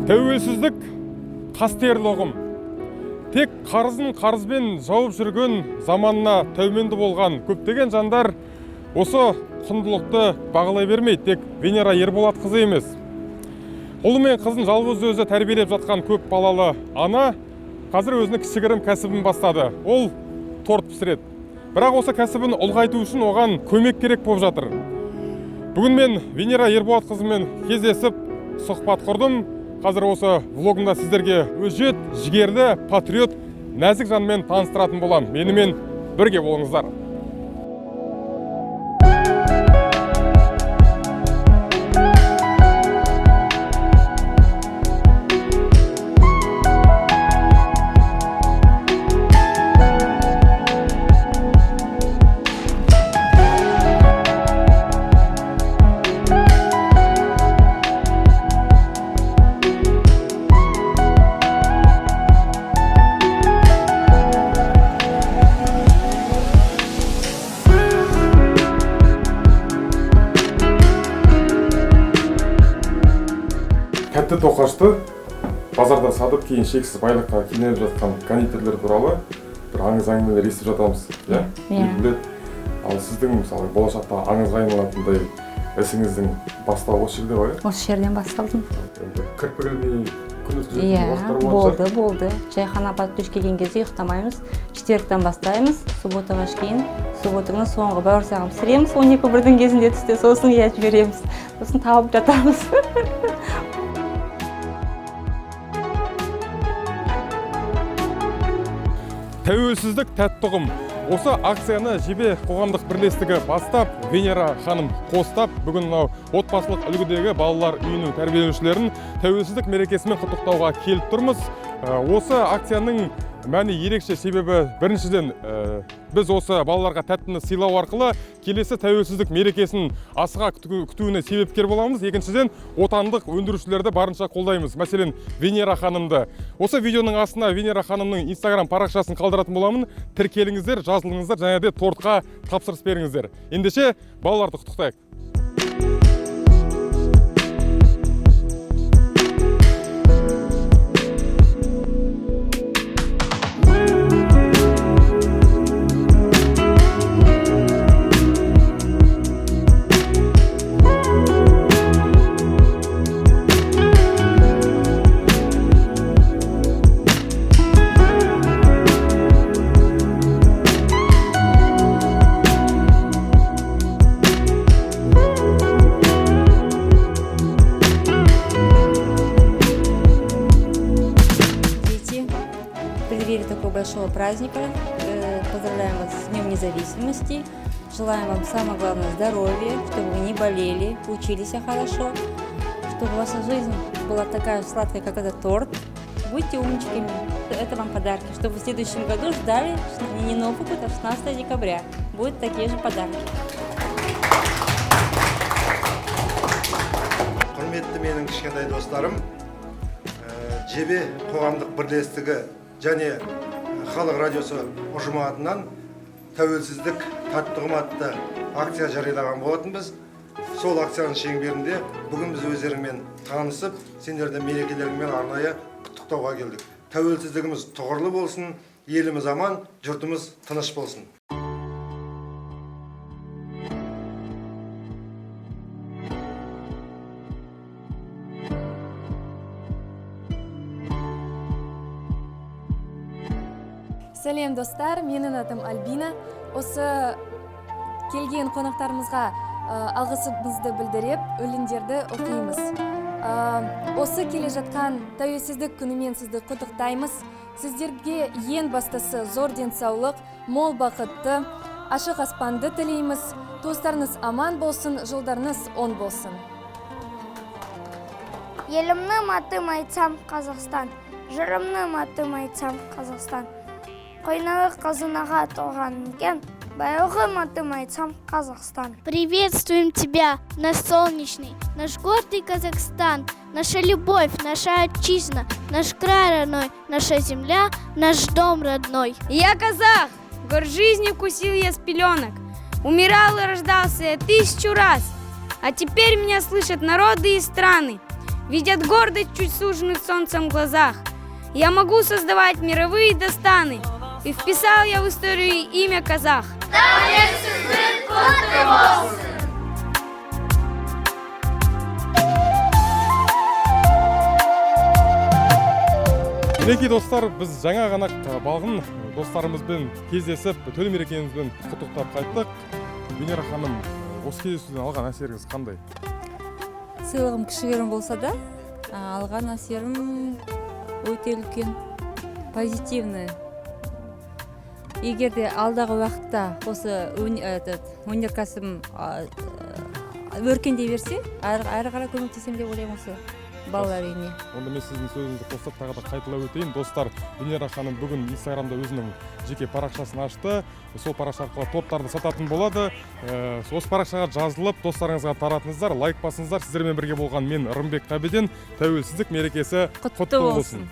Тәуелсіздік қастерлі ұғым. Тек қарызын қарызбен жауып жүрген заманына тәуменді болған көптеген жандар осы құндылықты бағалай бермейді. Тек Венера Ерболатқызы емес. Ұлы мен қызын жалғыз өзі тәрбиелеп жатқан көп балалы ана қазір өзінің кішігірім кәсібін бастады. Ол торт пісіреді. Бірақ осы кәсібін ұлғайту үшін оған көмек керек болып жатыр. Бүгін мен Венера Ерболатқызымен кездесіп сұхбат құрдым. Қазір осы влогымда сіздерге өжет, жігерлі, патриот, нәзік жанмен таныстыратын болам. Менімен бірге болыңыздар. Тәтті тоқашты базарда сатып кейін шексіз байлыққа кенеліп жатқан кондитерлер туралы бір аңыз әңгімелер естіп жатамыз. Иә. Ал сіздің мысалы болашақта аңызға айналатындай ісіңіздің бастауы осы жерде бар? Осы жерден басталдым. Кіріп-кірмей күн өткізетін уақыттар болды. Жайхана апат түш келген кезде ұйықтамаймыз. Четвергтен бастаймыз, субботаға кейін. Субботаның соңғы бауырсағын пісіреміз. 12-1 кезінде түсте сосын жібереміз. Сосын тауып жатамыз. Тәуелсіздік тәтті ұғым. Осы акцияны Жебе қоғамдық бірлестігі бастап, Венера ханым қостап, бүгін отбасылық үлгідегі балалар үйінің тәрбиеленушілерін тәуелсіздік мерекесімен құттықтауға келіп тұрмыз. Осы акцияның мәні ерекше, себебі біріншіден біз осы балаларға тәттіні сыйлау арқылы келесі тәуелсіздік мерекесін асыға күтуіне себепкер боламыз. Екіншіден, отандық өндірушілерді барынша қолдаймыз. Мәселен, Венера ханымды. Осы видеоның астына Венера ханымның Instagram парақшасын қалдыратын боламын. Тіркеліңіздер, жазылыңыздар, және де тортқа тапсырыс беріңіздер. Ендеше балаларды құттықтайық. Такого большого праздника. Поздравляем вас с Днем Независимости. Желаем вам самое главное здоровья, чтобы вы не болели, учились хорошо, чтобы ваша жизнь была такая же сладкая, как этот торт. Будьте умничками. Это вам подарки, чтобы в следующем году ждали не Новый год, а 16 декабря. Будут такие же подарки. Құрметті менің кішкентай достарым, Жебе қоғамдық бірлестігі және халық радиосы ұжымы атынан тәуелсіздік тәтті ұғым атты акция жариялаған болатынбыз. Сол акцияның шеңберінде бүгін біз өздеріңмен танысып, сендерді мерекелеріңмен арнайы құттықтауға келдік. Тәуелсіздігіміз тұғырлы болсын, еліміз аман, жұртымыз тыныш болсын. Сәлем достар, менің атым Альбина. Осы келген қонақтарымызға алғысымызды білдіріп, өлеңдерді оқимыз. Осы келе жатқан тәуелсіздік күнімен сізді құттықтаймыз. Сіздерге ең бастысы зор денсаулық, мол бақытты, ашық аспанды тілейміз. Туыстарыңыз аман болсын, жолдарыңыз оң болсын. Елімнің атым айтсам Қазақстан, жырымның атым айтсам Қазақстан. Қойнағы қазынаға толған екен, баяғым атым айтсам Казахстан. Приветствуем тебя, наш солнечный, наш гордый Казахстан, наша любовь, наша отчизна, наш край родной, наша земля, наш дом родной. Я казах, гор жизни вкусил я с пеленок, умирал и рождался я 1000 раз, а теперь меня слышат народы и страны. видят гордость чуть суженных солнцем глазах. Я могу создавать мировые достаны, и вписал я в историю имя казах. Мінекей достар, біз жаңа ғана балғын достарымызбен кездесіп, төл мерекемізбен құттықтап қайттық. Венера ханым, осы кездесуден алған әсеріңіз қандай? Сыйлығым кішігірім болса да, алған әсерім өте үлкен, позитивный. Егер де алдағы уақытта осы өнеркәсібім өркендей берсе, әрі қарай көмектесем деп ойлаймын осы балалар үйіне. Онда мен сіздің сөзіңізді қосып тағы да қайталап өтейін. Достар, Венера ханым бүгін Инстаграмда өзінің жеке парақшасын ашты. Сол парақша арқылы топтарды сататын болады. Осы парақшаға жазылып, достарыңызға таратыңыздар, лайк басыңыздар. Сіздермен бірге болған мен Рымбек Қабеден. Тәуелсіздік мерекесі құтты болсын.